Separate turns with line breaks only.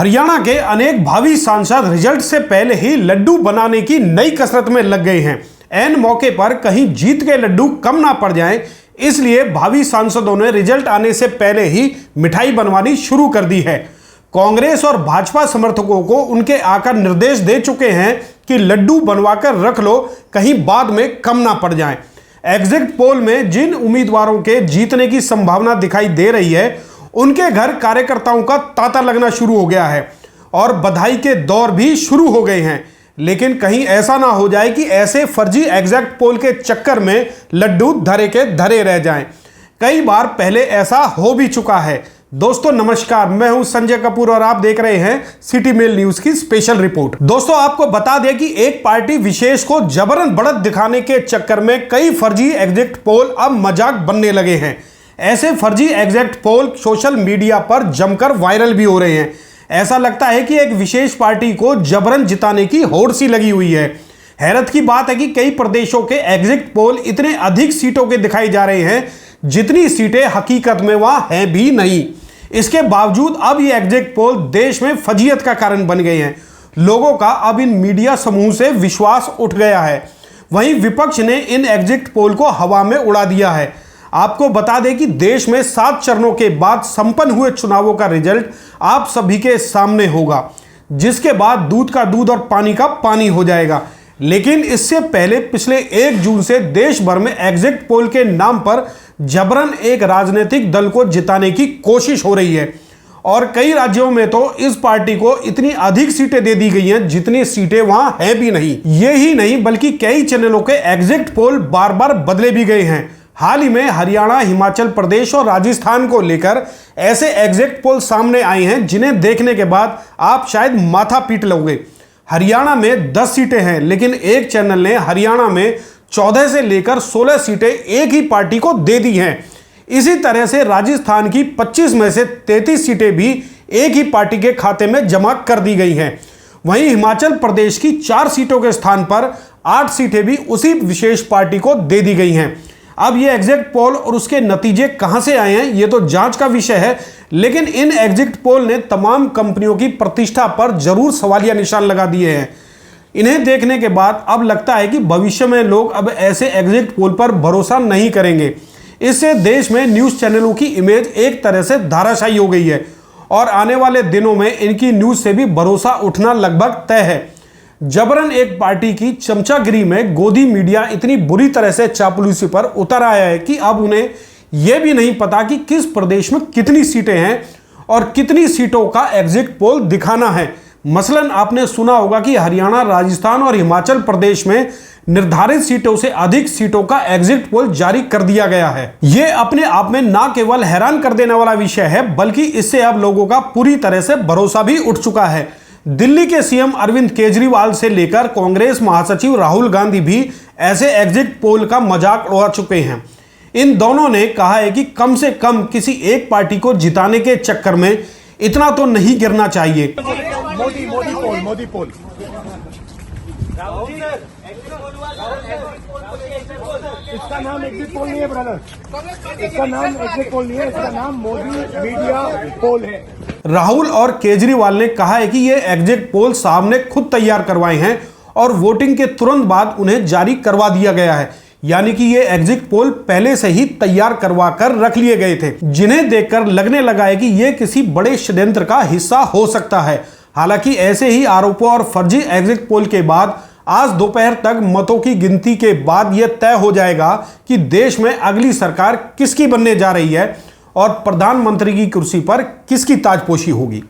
हरियाणा के अनेक भावी सांसद रिजल्ट से पहले ही लड्डू बनाने की नई कसरत में लग गए हैं। ऐन मौके पर कहीं जीत के लड्डू कम ना पड़ जाएं, इसलिए भावी सांसदों ने रिजल्ट आने से पहले ही मिठाई बनवानी शुरू कर दी है। कांग्रेस और भाजपा समर्थकों को उनके आकर निर्देश दे चुके हैं कि लड्डू बनवाकर रख लो, कहीं बाद में कम ना पड़ जाएं। एग्जिट पोल में जिन उम्मीदवारों के जीतने की संभावना दिखाई दे रही है, उनके घर कार्यकर्ताओं का तांता लगना शुरू हो गया है और बधाई के दौर भी शुरू हो गए हैं। लेकिन कहीं ऐसा ना हो जाए कि ऐसे फर्जी एग्जैक्ट पोल के चक्कर में लड्डू धरे के धरे रह जाएं। कई बार पहले ऐसा हो भी चुका है। दोस्तों नमस्कार, मैं हूं संजय कपूर और आप देख रहे हैं सिटी मेल न्यूज की स्पेशल रिपोर्ट। दोस्तों आपको बता दें कि एक पार्टी विशेष को जबरन बढ़त दिखाने के चक्कर में कई फर्जी एग्जैक्ट पोल अब मजाक बनने लगे हैं। ऐसे फर्जी एग्जैक्ट पोल सोशल मीडिया पर जमकर वायरल भी हो रहे हैं। ऐसा लगता है कि एक विशेष पार्टी को जबरन जिताने की होड़ सी लगी हुई है। हैरत की बात है कि कई प्रदेशों के एग्जिट पोल इतने अधिक सीटों के दिखाई जा रहे हैं जितनी सीटें हकीकत में वहां हैं भी नहीं। इसके बावजूद अब ये एग्जिट पोल देश में फजीयत का कारण बन गए हैं। लोगों का अब इन मीडिया समूह से विश्वास उठ गया है। वहीं विपक्ष ने इन एग्जिट पोल को हवा में उड़ा दिया है। आपको बता दें कि देश में 7 चरणों के बाद संपन्न हुए चुनावों का रिजल्ट आप सभी के सामने होगा, जिसके बाद दूध का दूध और पानी का पानी हो जाएगा। लेकिन इससे पहले पिछले 1 जून से देश भर में एग्जिट पोल के नाम पर जबरन एक राजनीतिक दल को जिताने की कोशिश हो रही है और कई राज्यों में तो इस पार्टी को इतनी अधिक सीटें दे दी गई हैं जितनी सीटें वहां हैं भी नहीं। ये ही नहीं बल्कि कई चैनलों के एग्जिट पोल बार बार बदले भी गए हैं। हाल ही में हरियाणा, हिमाचल प्रदेश और राजस्थान को लेकर ऐसे एग्जिट पोल सामने आए हैं जिन्हें देखने के बाद आप शायद माथा पीट लोगे। हरियाणा में 10 सीटें हैं, लेकिन एक चैनल ने हरियाणा में 14 से लेकर 16 सीटें एक ही पार्टी को दे दी हैं। इसी तरह से राजस्थान की 25 में से 33 सीटें भी एक ही पार्टी के खाते में जमा कर दी गई हैं। वहीं हिमाचल प्रदेश की 4 सीटों के स्थान पर 8 सीटें भी उसी विशेष पार्टी को दे दी गई हैं। अब ये एग्जिट पोल और उसके नतीजे कहां से आए हैं ये तो जांच का विषय है, लेकिन इन एग्जिट पोल ने तमाम कंपनियों की प्रतिष्ठा पर जरूर सवालिया निशान लगा दिए हैं। इन्हें देखने के बाद अब लगता है कि भविष्य में लोग अब ऐसे एग्जिट पोल पर भरोसा नहीं करेंगे। इससे देश में न्यूज चैनलों की इमेज एक तरह से धाराशायी हो गई है और आने वाले दिनों में इनकी न्यूज से भी भरोसा उठना लगभग तय है। जबरन एक पार्टी की चमचागिरी में गोदी मीडिया इतनी बुरी तरह से चापलूसी पर उतर आया है कि अब उन्हें यह भी नहीं पता कि किस प्रदेश में कितनी सीटें हैं और कितनी सीटों का एग्जिट पोल दिखाना है। मसलन आपने सुना होगा कि हरियाणा, राजस्थान और हिमाचल प्रदेश में निर्धारित सीटों से अधिक सीटों का एग्जिट पोल जारी कर दिया गया है। यह अपने आप में ना केवल हैरान कर देने वाला विषय है, बल्कि इससे अब लोगों का पूरी तरह से भरोसा भी उठ चुका है। दिल्ली के सीएम अरविंद केजरीवाल से लेकर कांग्रेस महासचिव राहुल गांधी भी ऐसे एग्जिट पोल का मजाक उड़ा चुके हैं। इन दोनों ने कहा है कि कम से कम किसी एक पार्टी को जिताने के चक्कर में इतना तो नहीं गिरना चाहिए।
मोदी पोल इसका नाम एग्जिट पोल नहीं है ब्रदर, इसका नाम एग्जिट पोल नहीं है, इसका नाम मोदी मीडिया पोल है।
राहुल और केजरीवाल ने कहा है कि ये एग्जिट पोल साहब ने खुद तैयार करवाए हैं और वोटिंग के तुरंत बाद उन्हें जारी करवा दिया गया है। यानी कि ये एग्जिट पोल पहले से ही तैयार करवा कर रख लिए गए थे, जिन्हें देखकर लगने लगा है कि ये किसी बड़े षड्यंत्र का हिस्सा हो सकता है। हालांकि ऐसे ही आरोपों और फर्जी एग्जिट पोल के बाद आज दोपहर तक मतों की गिनती के बाद यह तय हो जाएगा कि देश में अगली सरकार किसकी बनने जा रही है और प्रधानमंत्री की कुर्सी पर किसकी ताजपोशी होगी।